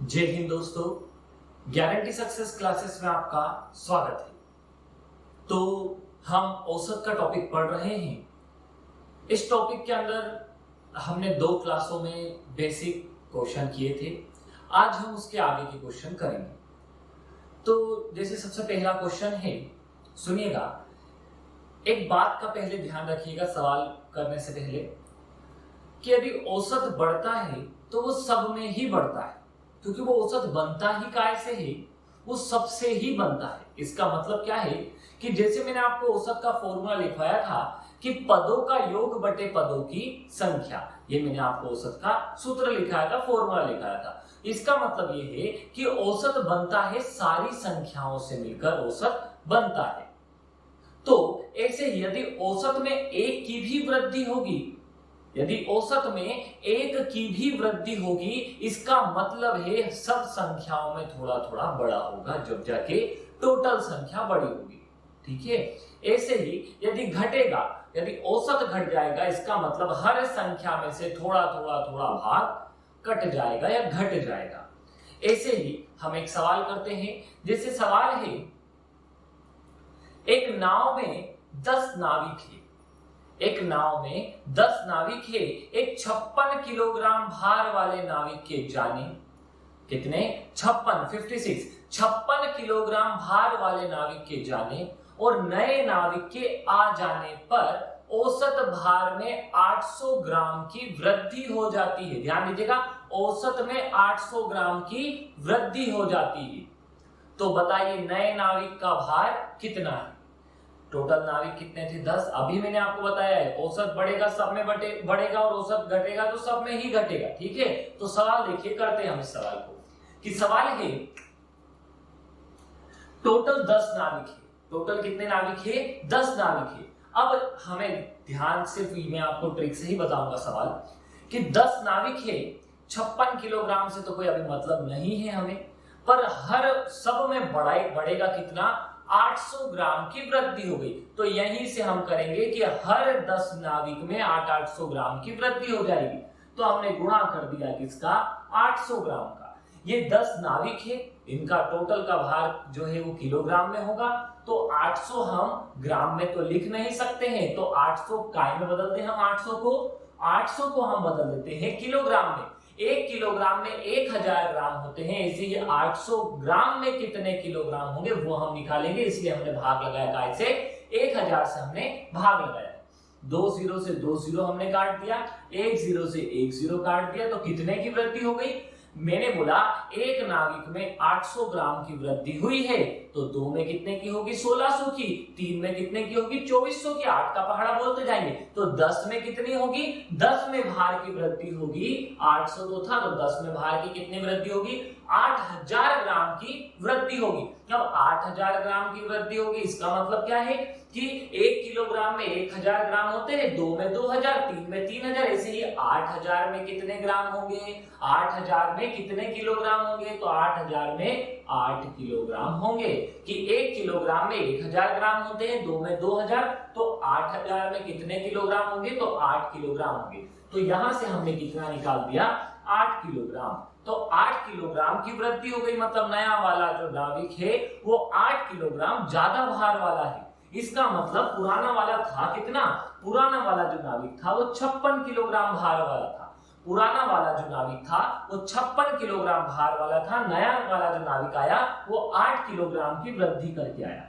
जय हिंद दोस्तों, guarantee success classes में आपका स्वागत है। तो हम औसत का टॉपिक पढ़ रहे हैं। इस टॉपिक के अंदर हमने 2 क्लासों में बेसिक क्वेश्चन किए थे। आज हम उसके आगे के क्वेश्चन करेंगे। तो जैसे सबसे पहला क्वेश्चन है, सुनिएगा। एक बात का पहले ध्यान रखिएगा सवाल करने से पहले कि यदि औसत बढ़ता है तो वो सब में ही बढ़ता है, क्योंकि वो औसत बनता ही काय से है, वो सबसे ही बनता है। इसका मतलब क्या है कि जैसे मैंने आपको औसत का फॉर्मूला लिखवाया था कि पदों का योग बटे पदों की संख्या, ये मैंने आपको औसत का सूत्र लिखाया था, फॉर्मूला लिखाया था। इसका मतलब ये है कि औसत बनता है सारी संख्याओं से मिलकर औसत बनता है। तो ऐसे यदि औसत में एक की भी वृद्धि होगी, यदि औसत में एक की भी वृद्धि होगी, इसका मतलब है सब संख्याओं में थोड़ा थोड़ा बड़ा होगा, जब जाके टोटल संख्या बड़ी होगी। ठीक है। ऐसे ही यदि घटेगा, यदि औसत घट जाएगा, इसका मतलब हर संख्या में से थोड़ा थोड़ा थोड़ा भाग कट जाएगा या घट जाएगा। ऐसे ही हम एक सवाल करते हैं। जैसे सवाल है, एक नाव में 10 नाविक है। एक नाव में 10 नाविक है। एक 56 किलोग्राम भार वाले नाविक के जाने कितने 56 किलोग्राम भार वाले नाविक के जाने और नए नाविक के आ जाने पर औसत भार में 800 ग्राम की वृद्धि हो जाती है। ध्यान दीजिएगा, औसत में 800 ग्राम की वृद्धि हो जाती है। तो बताइए नए नाविक का भार कितना है? टोटल नाविक कितने थे? 10। अभी मैंने आपको बताया है औसत बढ़ेगा सब में बढ़ेगा और औसत घटेगा तो सब में ही घटेगा। ठीक है। तो सवाल देखिए, करते हैं हम इस सवाल को कि सवाल है टोटल 10 नाविक है। टोटल कितने नाविक है? 10 नाविक है। अब हमें ध्यान, सिर्फ मैं आपको ट्रिक से ही बताऊंगा सवाल कि 10 नाविक है, 56 किलोग्राम से तो कोई अभी मतलब नहीं है हमें, पर हर सब में बढ़ेगा कितना? 800 ग्राम की वृद्धि हो गई। तो यहीं से हम करेंगे कि हर 10 नाविक में 800 ग्राम की वृद्धि हो जाएगी। तो हमने गुणा कर दिया किसका? 800 ग्राम का। ये 10 नाविक है, इनका टोटल का भार जो है वो किलोग्राम में होगा। तो 800 हम ग्राम में तो लिख नहीं सकते हैं, तो 800 काय में बदलते हैं हम 800 को हम बदल देते हैं किलोग्राम में। 1 किलोग्राम में 1000 ग्राम होते हैं, इसीलिए 800 ग्राम में कितने किलोग्राम होंगे वो हम निकालेंगे। इसलिए हमने भाग लगाया काय से? 1000 से हमने भाग लगाया। 2 0 से 2 0 हमने काट दिया, 1 0 से 1 0 काट दिया। तो कितने की वृद्धि हो गई? मैंने बोला एक नाविक में 800 ग्राम की वृद्धि हुई है, तो 2 में कितने की होगी? 1600 की। 3 में कितने की होगी? 2400 की। 8 का पहाड़ा बोलते जाएंगे। तो 10 में कितनी होगी? 10 में भार की वृद्धि होगी। 800 तो था, तो 10 में भार की कितनी वृद्धि होगी? 8000 ग्राम की वृद्धि होगी। अब 8000 ग्राम की वृद्धि होगी, इसका मतलब क्या है कि 1 किलोग्राम में 1000 ग्राम होते हैं, 2 में 2000, 3 में 3000। ऐसे ही 8000 में कितने ग्राम होंगे? 8000 में कितने किलोग्राम होंगे? तो 8000 में 8 किलोग्राम होंगे। कि 1 किलोग्राम में 1000 ग्राम होते हैं, 2 में 2000, तो 8000 में कितने किलोग्राम होंगे? तो 8 किलोग्राम होंगे। तो यहां से हमने कितना निकाल दिया? 8 किलोग्राम। तो 8 किलोग्राम की वृद्धि हो गई, मतलब नया वाला जो नाविक है वो 8 किलोग्राम ज्यादा भार वाला है। इसका मतलब पुराना वाला था कितना? पुराना वाला जो नाविक था वो 56 किलोग्राम भार वाला था। पुराना वाला जो नाविक था वो 56 किलोग्राम भार वाला था। नया वाला जो नाविक आया वो 8 किलोग्राम की वृद्धि करके आया।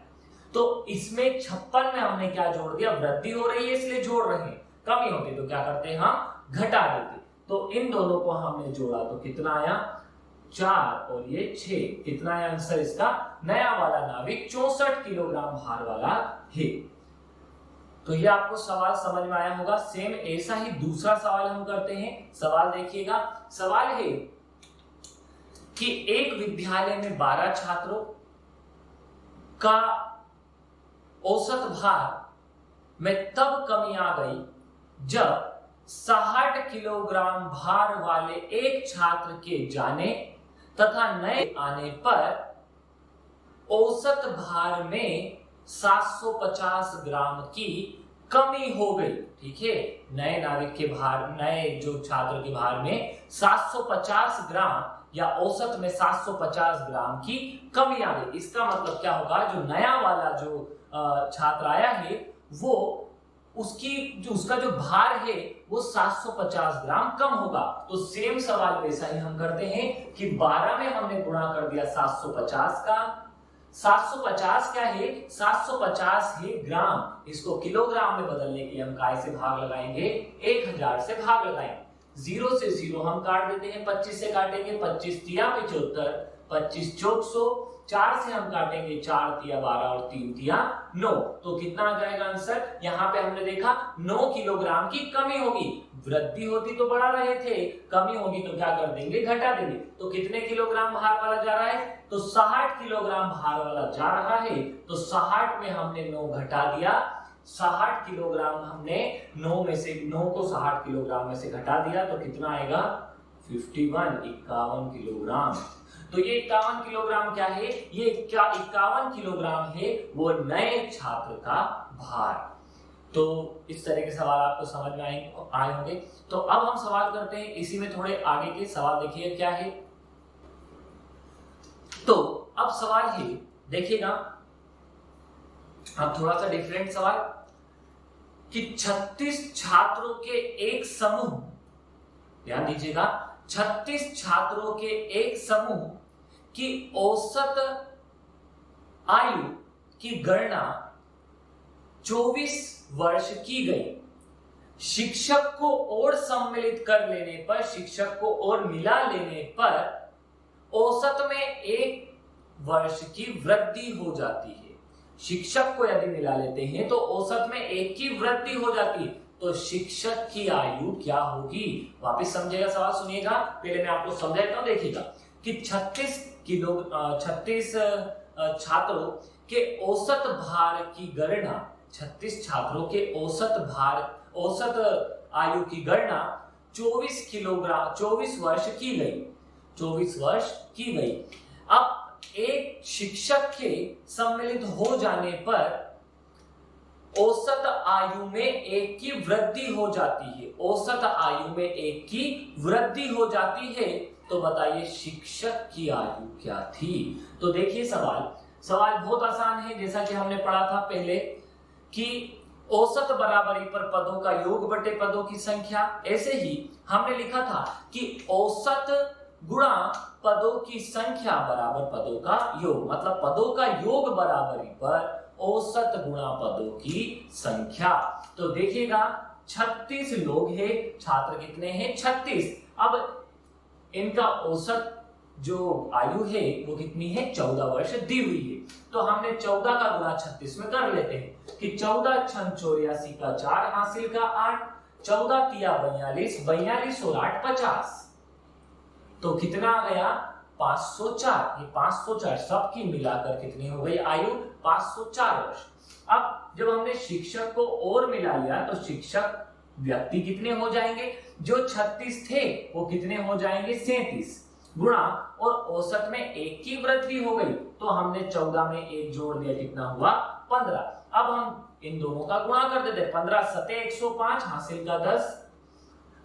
तो इसमें 56 में हमने क्या जोड़ दिया? वृद्धि हो रही है इसलिए जोड़ रहे हैं। कमी होती तो क्या करते हैं? हम घटा देते। तो इन दोनों को हमने जोड़ा तो कितना आया? 4 और ये 6। कितना आया आंसर इसका? नया वाला नाविक 64 किलोग्राम भार वाला है। तो ये आपको सवाल समझ में आया होगा। सेम ऐसा ही दूसरा सवाल हम करते हैं। सवाल देखिएगा। सवाल है कि एक विद्यालय में 12 छात्रों का औसत भार में तब कमी आ गई जब 60 किलोग्राम भार वाले एक छात्र के जाने तथा नए आने पर औसत भार में 750 ग्राम की कमी हो गई। ठीक है। नए नाविक के भार, नए जो छात्र के भार में 750 ग्राम या औसत में 750 ग्राम की कमी आ गई। इसका मतलब क्या होगा, जो नया वाला जो छात्र आया है वो उसका जो भार है वो 750 ग्राम कम होगा। तो सेम सवाल वैसा ही हम करते हैं कि 12 में हमने गुणा कर दिया 750 का। 750 क्या है, 750 है ग्राम। इसको किलोग्राम में बदलने के लिए हम काय से भाग लगाएंगे, 1000 से भाग लगाएंगे। 0 से 0 हम काट देते हैं, 25 से काटेंगे, 25 तिया 75, 25 चौक 100, 4 से हम काटेंगे, 4 तिया 12 और 3 तिया 9। तो कितना आ जाएगा आंसर, यहाँ पे हमने देखा 9 किलोग्राम की कमी होगी। वृद्धि होती तो बढ़ा रहे थे, कमी होगी तो क्या कर देंगे, घटा देंगे। तो कितने किलोग्राम भार वाला जा रहा है, तो 60 किलोग्राम भार वाला जा रहा है। तो 60 में हमने 9 घटा दिया, 60 किलोग्राम हमने 9 में से 9 को 60 किलोग्राम में से घटा दिया तो कितना आएगा, 51 किलोग्राम। तो ये 51 किलोग्राम क्या है, ये क्या 51 किलोग्राम है वो नए छात्र का भार। तो इस तरह के सवाल आपको समझ में आए होंगे। तो अब हम सवाल करते हैं, इसी में थोड़े आगे के सवाल देखिए क्या है। तो अब सवाल है, देखिएगा अब थोड़ा सा डिफरेंट सवाल कि 36 छात्रों के एक समूह, ध्यान दीजिएगा, 36 छात्रों के एक समूह की औसत आयु की गणना 24 वर्ष की गई। शिक्षक को और सम्मिलित कर लेने पर, शिक्षक को और मिला लेने पर औसत में 1 वर्ष की वृद्धि हो जाती है। शिक्षक को यदि मिला लेते हैं तो औसत में 1 की वृद्धि हो जाती है। तो शिक्षक की आयु क्या होगी, वापस समझेगा सवाल, सुनिएगा, पहले मैं आपको समझाता हूं। देखिएगा कि 36 छात्रों के औसत भार की गणना, 36 छात्रों के औसत आयु की गणना 24 वर्ष की गई, 24 वर्ष की गई। अब एक शिक्षक के सम्मिलित हो जाने पर औसत आयु में 1 की वृद्धि हो जाती है, औसत आयु में 1 की वृद्धि हो जाती है। तो बताइए शिक्षक की आयु क्या थी। तो देखिए सवाल बहुत आसान है, जैसा कि हमने पढ़ा था पहले कि औसत बराबरी पर पदों का योग बटे पदों की संख्या। ऐसे ही हमने लिखा था कि औसत गुणा पदों की संख्या बराबर पदों का योग, मतलब पदों का योग बराबरी पर औसत गुणा पदों की संख्या। तो देखिएगा 36 लोग हैं, छात्र कितने हैं, 36। अब इनका औसत जो आयु है वो कितनी है, 14 वर्ष दी हुई है। तो हमने 14 का गुणा 36 में कर लेते हैं कि 14 छन 84 का 4 हासिल का 8, 14 तिया 42, 42 और 8 50। तो कितना आ गया, 504। ये 504 सबकी मिलाकर कितनी हो गई आयु, 504 वर्ष। अब जब हमने शिक्षक को और मिला लिया तो शिक्षक व्यक्ति कितने हो जाएंगे, जो 36 थे वो कितने हो जाएंगे, 37 गुणा, और औसत में 1 की वृद्धि हो गई तो हमने 14 में 1 जोड़ दिया, कितना हुआ, 15। अब हम इन दोनों का गुणा कर देते, 15 सते 105 हासिल का 10,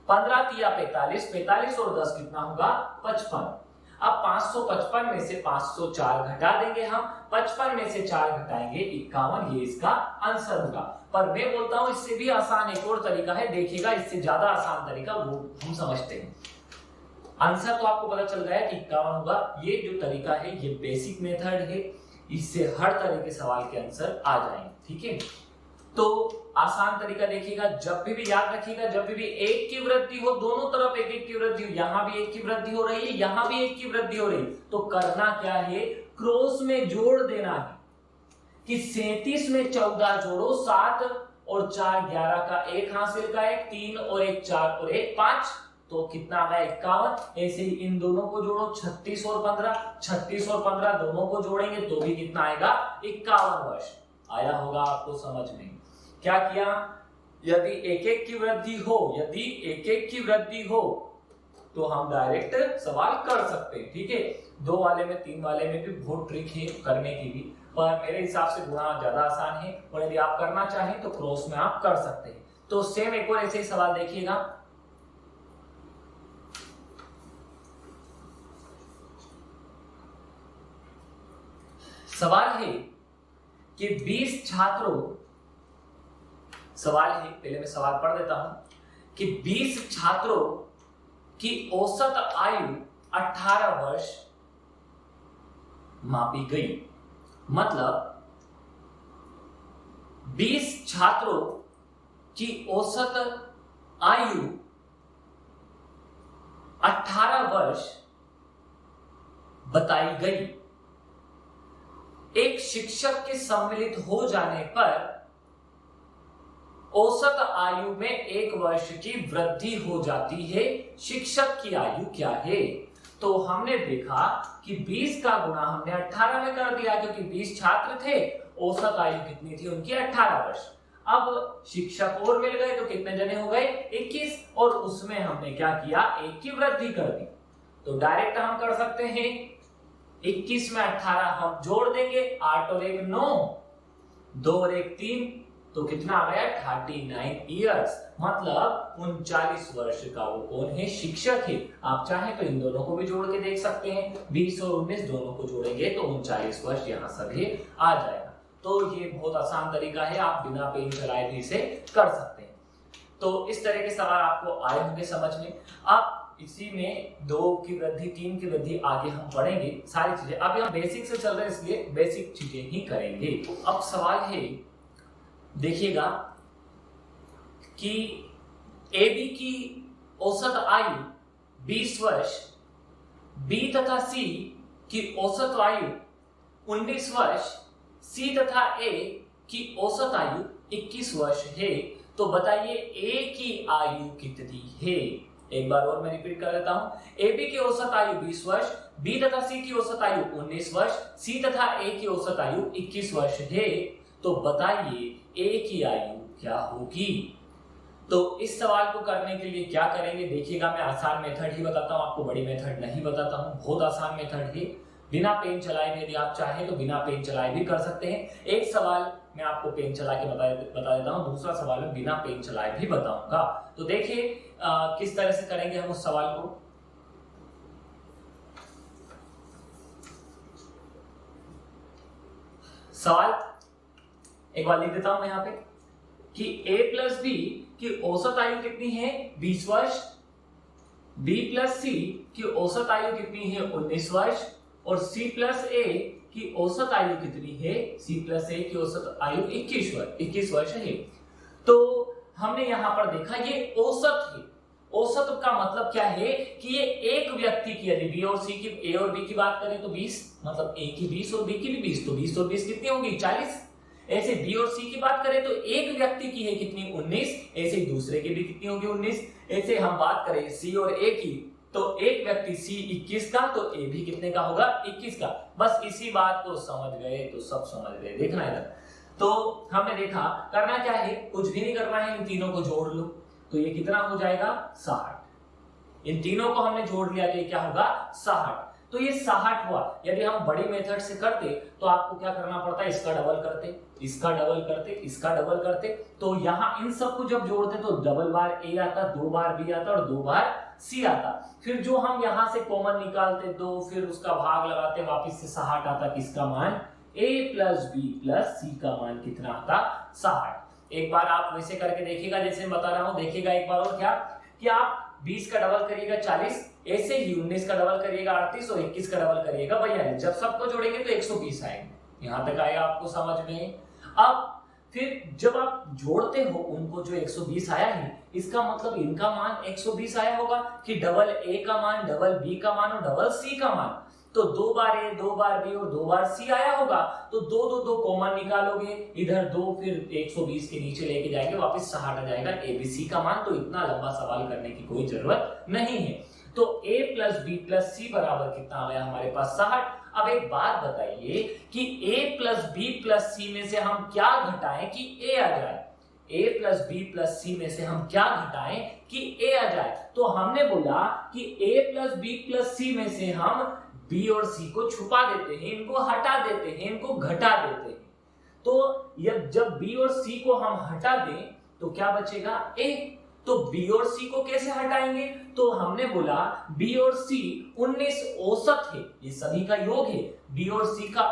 15 तिया 45, 45 और 10 कितना होगा, 55। अब 555 में से 504 घटा देंगे हम, 55 में से 4 घटाएंगे 51, ये इसका आंसर होगा। पर मैं बोलता हूं इससे भी आसान एक और तरीका है, देखिएगा इससे ज्यादा आसान तरीका वो हम समझते हैं। आंसर तो आपको पता चल गया है कि 51 होगा। ये जो तरीका है ये बेसिक मेथड है, इससे हर तरह के सवाल के आंसर आ जाएंगे, ठीक है। तो आसान तरीका देखिएगा, जब भी याद रखिएगा, जब भी 1 की वृद्धि हो, दोनों तरफ 1 की वृद्धि हो, यहां भी 1 की वृद्धि हो रही है, यहां भी 1 की वृद्धि हो रही है, तो करना क्या है, क्रॉस में जोड़ देना है कि 37 में 14 जोड़ो, 7 और 4 11 का 1 हासिल का 1, 3 और 1 4 और 1 5, तो कितना आ गया, 51। ऐसे ही इन दोनों को जोड़ो, 36 और 15 दोनों को जोड़ेंगे तो भी कितना आएगा, 51 वर्ष। आया होगा आपको समझ में। क्या किया, यदि 1 की वृद्धि हो, यदि 1 की वृद्धि हो तो हम डायरेक्ट सवाल कर सकते हैं, ठीक है। 2 वाले में 3 वाले में भी बहुत ट्रिक है करने की भी, पर मेरे हिसाब से गुणा ज्यादा आसान है, और यदि आप करना चाहें तो क्रॉस में आप कर सकते हैं। तो सेम एक और ऐसे ही सवाल देखिएगा सवाल है कि 20 छात्रों, सवाल है, पहले मैं सवाल पढ़ देता हूं कि 20 छात्रों की औसत आयु 18 वर्ष मापी गई। मतलब 20 छात्रों की औसत आयु 18 वर्ष बताई गई। एक शिक्षक के सम्मिलित हो जाने पर औसत आयु में 1 वर्ष की वृद्धि हो जाती है। शिक्षक की आयु क्या है? तो हमने देखा कि 20 का गुणा हमने 18 में कर दिया, क्योंकि 20 छात्र थे, औसत आयु कितनी थी उनकी? 18 वर्ष। अब शिक्षक और मिल गए तो कितने जने हो गए? 21, और उसमें हमने क्या किया? 1 की वृद्धि कर दी। तो डायरेक्ट हम कर सकते हैं 21 में 18 हम जोड़ देंगे, 8 और 1 9, 2 और 1 3, तो कितना आ गया? 39 ईयर्स। मतलब 39 वर्ष का वो कौन है? शिक्षक है। आप चाहें तो इन दोनों को भी जोड़ के देख सकते हैं, 20 और 19 दोनों को जोड़ेंगे तो 39 वर्ष यहाँ सभी आ जाएगा। तो ये बहुत आसान तरीका है, आप बिना पेन चलाए भी इसे कर सकते हैं। तो इस तरह के सवाल आपको आए होंगे समझ में। अब इसी में 2 की वृद्धि, 3 की वृद्धि आगे हम पढ़ेंगे सारी चीजें। अभी हम बेसिक से चल रहे हैं, इसलिए बेसिक चीजें ही करेंगे। अब सवाल है, देखिएगा कि AB की औसत आयु 20 वर्ष, B तथा C की औसत आयु 19 वर्ष, C तथा A की औसत आयु 21 वर्ष है। तो बताइए A की आयु कितनी है? एक बार और मैं रिपीट कर देता हूं। AB की औसत आयु 20 वर्ष, B तथा C की औसत आयु 19 वर्ष, C तथा A की औसत आयु 21 वर्ष है। तो बताइए A की आयु क्या होगी? तो इस सवाल को करने के लिए क्या करेंगे? देखिएगा, मैं आसान मेथड ही बताता हूं, आपको बड़ी मेथड नहीं बताता हूं। बहुत आसान मेथड है, बिना पेन चलाए भी यदि आप चाहें तो बिना पेन चलाए भी कर सकते हैं। एक सवाल मैं आपको पेन चला के बता देता हूं, दूसरा सवाल मैं बिना पेन चलाए भी बताऊंगा। तो देखिए किस तरह से करेंगे हम उस सवाल को। सवाल एक बार लिख देता हूं मैं यहाँ पे कि A प्लस B की औसत आयु कितनी है? 20 वर्ष। B प्लस C की औसत आयु कितनी है? 19 वर्ष। और C प्लस A की औसत आयु कितनी है? C प्लस A की औसत आयु 21 वर्ष है। तो हमने यहां पर देखा ये औसत है। औसत का मतलब क्या है कि ये एक व्यक्ति की, यदि B और C की, A और B की बात करें तो 20, मतलब A की 20 और B की भी 20, तो 20 और 20 कितनी होगी? 40। ऐसे B और C की बात करें तो एक व्यक्ति की है कितनी? 19। ऐसे दूसरे की भी कितनी होगी? 19। ऐसे हम बात करें C और A की, तो एक व्यक्ति C 21 का, तो A भी कितने का होगा? 21 का। बस इसी बात को समझ गए तो सब समझ गए। देखना है। तो हमने देखा करना क्या है, कुछ भी नहीं करना है, इन तीनों को जोड़ लो। तो ये कितना हो जाएगा? 60। इन तीनों को हमने जोड़ लिया तो ये क्या होगा? 60। तो ये 60 हुआ। यदि हम बड़ी मेथड से करते तो आपको क्या करना पड़ता है? इसका डबल करते, इसका डबल करते, इसका डबल करते। तो यहां इन सबको जब जोड़ते तो डबल बार A आता, 2 बार B आता और 2 बार C आता। फिर जो हम यहां से कॉमन निकालते 2, फिर उसका भाग लगाते, वापिस से 60 आता। किसका मान? A plus B plus C का मान कितना आता? 60। एक बार आप वैसे करके देखिएगा जैसे मैं बता रहा हूं। देखिएगा एक बार और क्या कि आप 20 का डबल करिएगा 40, ऐसे ही 19 का डबल करिएगा 38 और 21 का डबल करिएगा 42। जब सबको जोड़ेंगे तो 120 आएंगे। यहां तक आएगा आपको समझ में? अब फिर जब आप जोड़ते हो उनको, जो 120 आया है, इसका मतलब इनका मान 120 आया होगा कि डबल A का मान, डबल B का मान और डबल C का मान। तो 2 बार A, 2 बार B और 2 बार C आया होगा। तो 2 2 2 कॉमन निकालोगे, इधर 2, फिर 120 के नीचे लेके जाएंगे, वापस 60 आ जाएगा ABC का मान। तो इतना लंबा सवाल करने की कोई जरूरत नहीं है। तो A plus B plus C बराबर कितना आ गया हमारे पास? 60। अब एक बात बताइए कि A plus B plus C में से हम क्या घटाएं कि A आ जाए? A plus B plus C में से हम क्या घटाएं कि A आ जाए? तो हमने बोला कि A plus B plus C में से हम B और C को छुपा देते हैं, इनको हटा देते हैं, इनको घटा देते हैं। तो जब B और C को हम हटा दें तो क्या बचेगा? A। तो B और C को कैसे हटाएंगे? तो हमने बोला B और C 19 औसत है, ये सभी का योग है। B और C का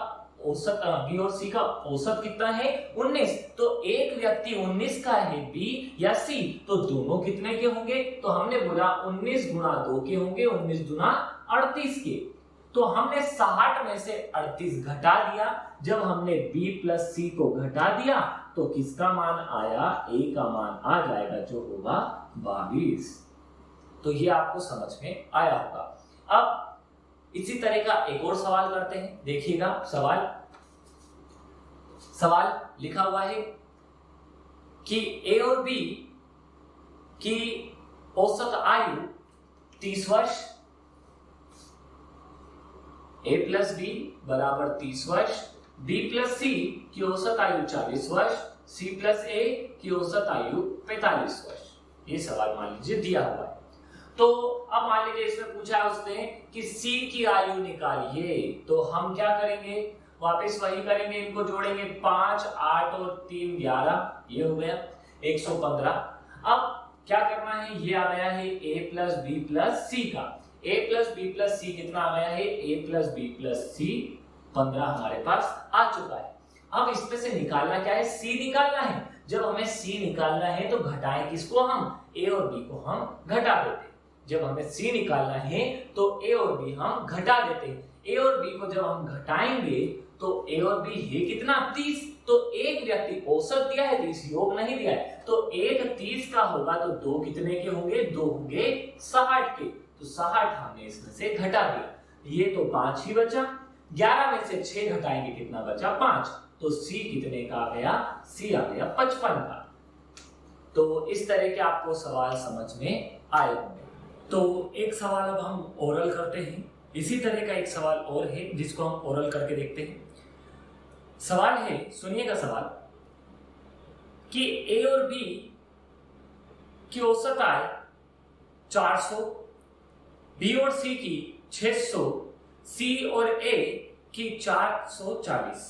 औसत बी और सी का औसत कितना है 19, तो एक व्यक्ति 19 का है बी या सी, तो दोनों कितने के होंगे, तो हमने बोला 19 गुणा 2 के होंगे, 19 गुना 38 के। तो हमने 60 में से 38 घटा दिया, जब हमने b प्लस सी को घटा दिया तो किसका मान आया, a का मान आ जाएगा जो होगा 22। तो ये आपको समझ में आया होगा। अब इसी तरह का एक और सवाल करते हैं, देखिएगा सवाल लिखा हुआ है कि ए और बी की औसत आयु 30 वर्ष, ए प्लस बी बराबर 30 वर्ष, बी प्लस सी की औसत आयु 40 वर्ष, सी प्लस ए की औसत आयु 45 वर्ष। ये सवाल मान लीजिए दिया हुआ है। तो अब मान लीजिए इसमें पूछा है उसने कि सी की आयु निकालिए, तो हम क्या करेंगे, वापस वही करेंगे, इनको जोड़ेंगे 5, 8 और 3 11, ये हो गया 115। अब क्या करना है, ये आ गया है a प्लस बी प्लस सी का, a प्लस बी प्लस सी कितना आ गया है, a प्लस बी प्लस सी 15 हमारे पास आ चुका है। अब इसमें से निकालना क्या है, c निकालना है। जब हमें c निकालना है तो घटाएं किसको, हम a और b को हम घटा देते हैं। जब हमें c निकालना है तो a और b हम घटा देते हैं। a और b को जब हम घटाएंगे तो a और b है कितना 30, तो एक व्यक्ति औसत दिया है, 30 योग नहीं दिया है, तो एक 30 का होगा तो दो कितने के होंगे, दो होंगे 60 के, तो 60 हमने इसमें से घटा दिया, ये तो 5 ही बचा। 11 में से 6 घटाएंगे कितना बचा, 5, तो c कितने का आ गया, c आ गया 55 का। तो इस तरह के आपको सवाल समझ में आए होंगे। तो एक सवाल अब हम ओरल करते हैं, इसी तरह का एक सवाल और है जिसको हम ओरल करके देखते हैं। सवाल है, सुनिएगा सवाल, कि ए और बी की औसत आय 400, बी और सी की 600, सी और ए की 440,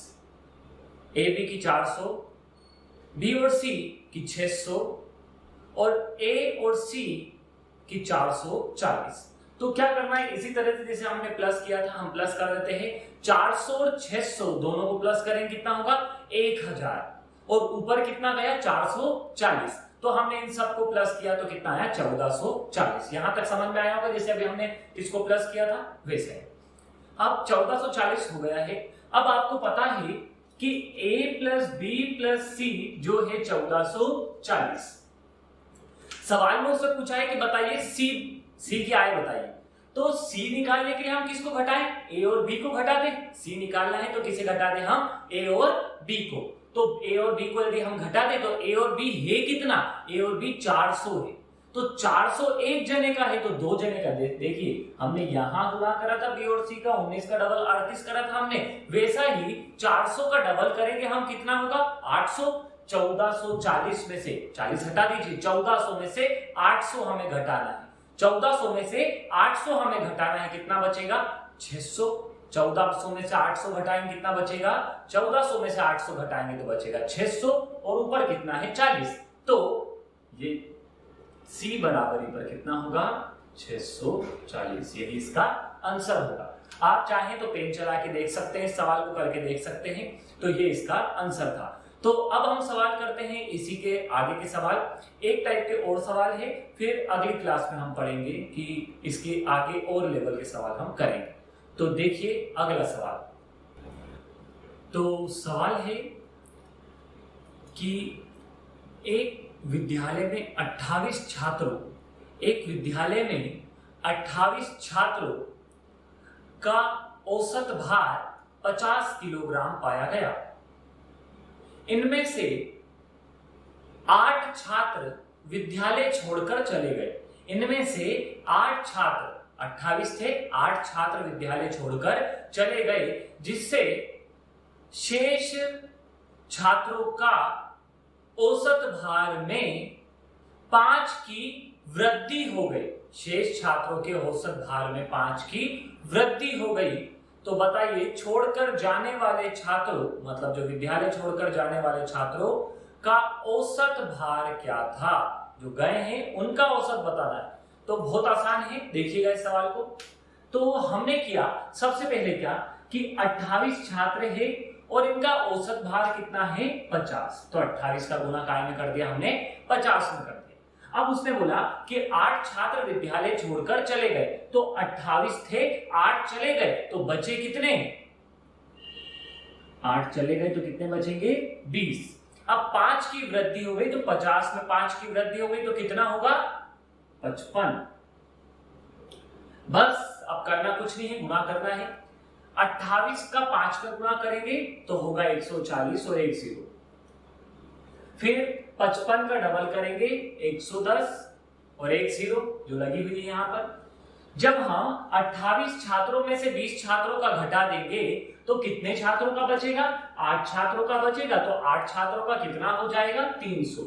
ए बी की 400, बी और सी की 600 और ए और सी की 440। तो क्या करना है, इसी तरह से जैसे हमने प्लस किया था हम प्लस कर देते हैं, 400 और 600 दोनों को प्लस करेंगे कितना होगा 1000, और ऊपर कितना गया 440, तो हमने इन सबको प्लस किया तो कितना आया 1440। यहां तक समझ में आया होगा, जैसे अभी हमने इसको प्लस किया था वैसे। अब 1440 हो गया है। अब आपको पता है कि a प्लस बी प्लस सी जो है 1440। सवाल में उससे पूछा है कि बताइए सी की आय बताइए, तो c निकालने के लिए हम किसको घटाएं, a और b को घटा दें। c निकालना है तो किसे घटा दें, हम a और b को। तो a और b को यदि हम घटा दें तो a और b है कितना, a और b 400 है, तो 400 एक जने का है तो दो जने का। देखिए हमने यहां गुणा करा था b और c का, 19 का डबल 38 करा था हमने, वैसा ही 400 का डबल करेंगे हम, कितना होगा 800। 1440 में से 40 हटा दीजिए, 1400 में से 800 हमें घटाना है, 1400 में से 800 हमें घटाना है, कितना बचेगा 600। 1400 में से 800 घटाएंगे कितना बचेगा, 1400 में से 800 घटाएंगे तो बचेगा 600, और ऊपर कितना है 40, तो ये C बराबरी पर कितना होगा 640। यही इसका आंसर होगा। आप चाहें तो पेन चला के देख सकते हैं, सवाल को करके देख सकते हैं, तो ये इसका आंसर था। तो अब हम सवाल करते हैं इसी के आगे के सवाल, एक टाइप के और सवाल है, फिर अगली क्लास में हम पढ़ेंगे कि इसके आगे और लेवल के सवाल हम करेंगे। तो देखिए अगला सवाल। तो सवाल है कि एक विद्यालय में 28 छात्रों का औसत भार 50 किलोग्राम पाया गया। इनमें से 8 छात्र विद्यालय छोड़कर चले गए। इनमें से 8 छात्र, 28 थे, 8 छात्र विद्यालय छोड़कर चले गए, जिससे शेष छात्रों का औसत भार में 5 की वृद्धि हो गई। शेष छात्रों के औसत भार में 5 की वृद्धि हो गई। तो बताइए छोड़कर जाने वाले छात्रों, मतलब जो विद्यालय छोड़कर जाने वाले छात्रों का औसत भार क्या था, जो गए हैं उनका औसत बताना है। तो बहुत आसान है, देखिएगा इस सवाल को। तो हमने किया सबसे पहले क्या कि 28 छात्र है और इनका औसत भार कितना है 50। तो 28 का गुना काय में कर दिया हमने, 50 में कर दिया। अब उसने बोला कि 8 छात्र विद्यालय छोड़कर चले गए, तो 28 थे, 8 चले गए, तो बचे कितने? 8 चले गए तो कितने बचेंगे? 20। अब 5 की वृद्धि हो गई तो 50 में 5 की वृद्धि हो गई तो कितना होगा? 55। बस अब करना कुछ नहीं है, गुणा करना है। 28 का 5 में गुणा करेंगे तो होगा 140 और 1 0। फिर 55 का डबल करेंगे 110 और 1 0 जो लगी हुई है यहां पर। जब हम 28 छात्रों में से 20 छात्रों का घटा देंगे तो कितने छात्रों का बचेगा? 8 छात्रों का बचेगा। तो 8 छात्रों का कितना हो जाएगा? 300।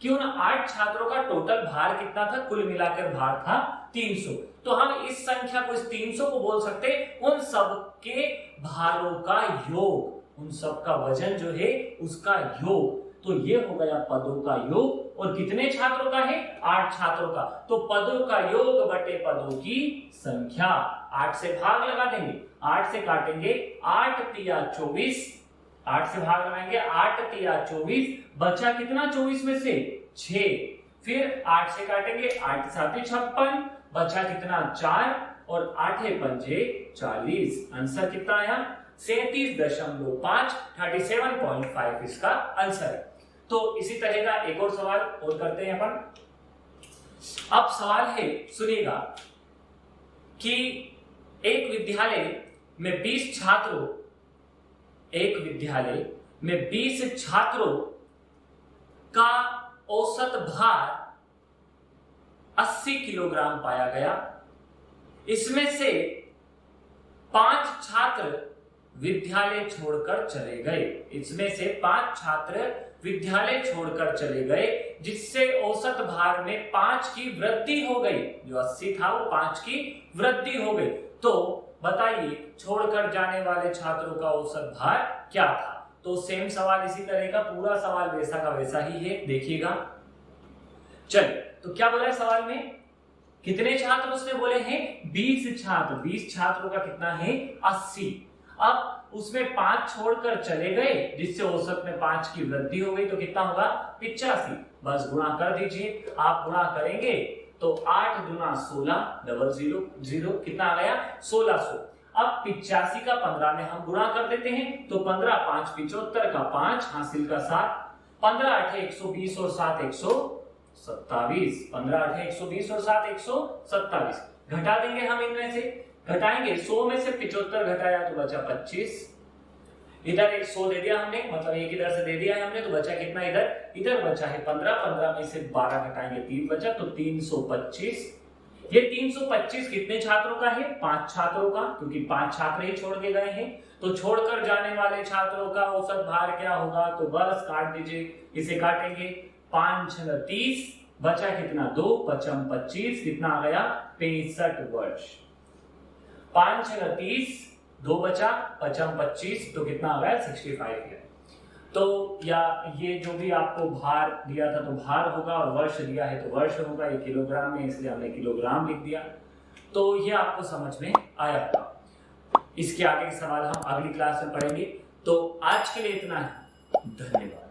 कि उन 8 छात्रों का टोटल भार कितना था? कुल मिलाकर भार था 300। तो हम इस संख्या को, इस 300 को बोल सकते उन सब के भारों का योग, उन सब का वजन जो है उसका योग। तो ये हो गया पदों का योग। और कितने छात्रों का है? 8 छात्रों का। तो पदों का योग बटे पदों की संख्या। 8 से भाग लगा देंगे, 8 से काटेंगे, 8 तिया 24, 8 से भाग लगाएंगे, 8 तिया 24, बचा कितना 24 में से? 6। फिर 8 से काटेंगे, 8 7 56, बचा कितना? 4 और 8 पंजे 40। आंसर कितना आया? 37.5, 37.5 इसका आंसर है। तो इसी तरह का एक और सवाल और करते हैं अपन। अब सवाल है, सुनिएगा, कि एक विद्यालय में 20 छात्रों, एक विद्यालय में 20 छात्रों का औसत भार 80 किलोग्राम पाया गया। इसमें से 5 छात्र विद्यालय छोड़कर चले गए। इसमें से 5 छात्र विद्यालय छोड़कर चले गए, जिससे औसत भार में 5 की वृद्धि हो गई। जो 80 था वो 5 की वृद्धि हो गई। तो बताइए, छोड़कर जाने वाले छात्रों का औसत भार क्या था? तो सेम सवाल, इसी तरह का पूरा सवाल वैसा का वैसा ही है, देखिएगा। चलिए, तो क्या बोला है सवाल में? कितने छात्र उसने बोले हैं? 20 छात्र। 20 छात्रों का कितना है? 80। अब उसमें 5 छोड़कर चले गए, जिससे औसत में 5 की वृद्धि हो गई, तो कितना होगा? 85। बस गुणा कर दीजिए। आप गुणा करेंगे तो 8 दूना 16, डबल 0 0, कितना आ गया? 1600। अब 85 का 15 में हम गुणा कर देते हैं, तो 15 5 75 का 5 हासिल का 7, 15 8 120 और 7 127, 15 8 120 और 7 127। घटा देंगे हम इनमें से, घटाएंगे 100 में से 75 घटाया तो बचा 25। इधर एक 100 दे दिया हमने, मतलब एक इधर से दे दिया है हमने, तो बचा कितना? इधर बचा है 15, 15 में से 12 घटाएंगे 3 बचा, तो 325। ये 325 कितने छात्रों का है? 5 छात्रों का, क्योंकि 5 छात्र ही छोड़ के गए हैं। तो छोड़कर जाने वाले छात्रों का औसत भार क्या होगा? तो बस काट दीजिए, इसे काटेंगे, 5 6 30, बचा कितना? 2, 55 25, कितना आ गया? 65 वर्ष। 5 6 30, 2 बचा, 55 25, तो कितना आ गया? 65 ईयर। तो या ये जो भी आपको भार दिया था तो भार होगा, और वर्ष दिया है तो वर्ष होगा। ये किलोग्राम में, इसलिए हमने किलोग्राम लिख दिया। तो ये आपको समझ में आया होगा। इसके आगे के सवाल हम अगली क्लास में पढ़ेंगे। तो आज के लिए इतना है, धन्यवाद।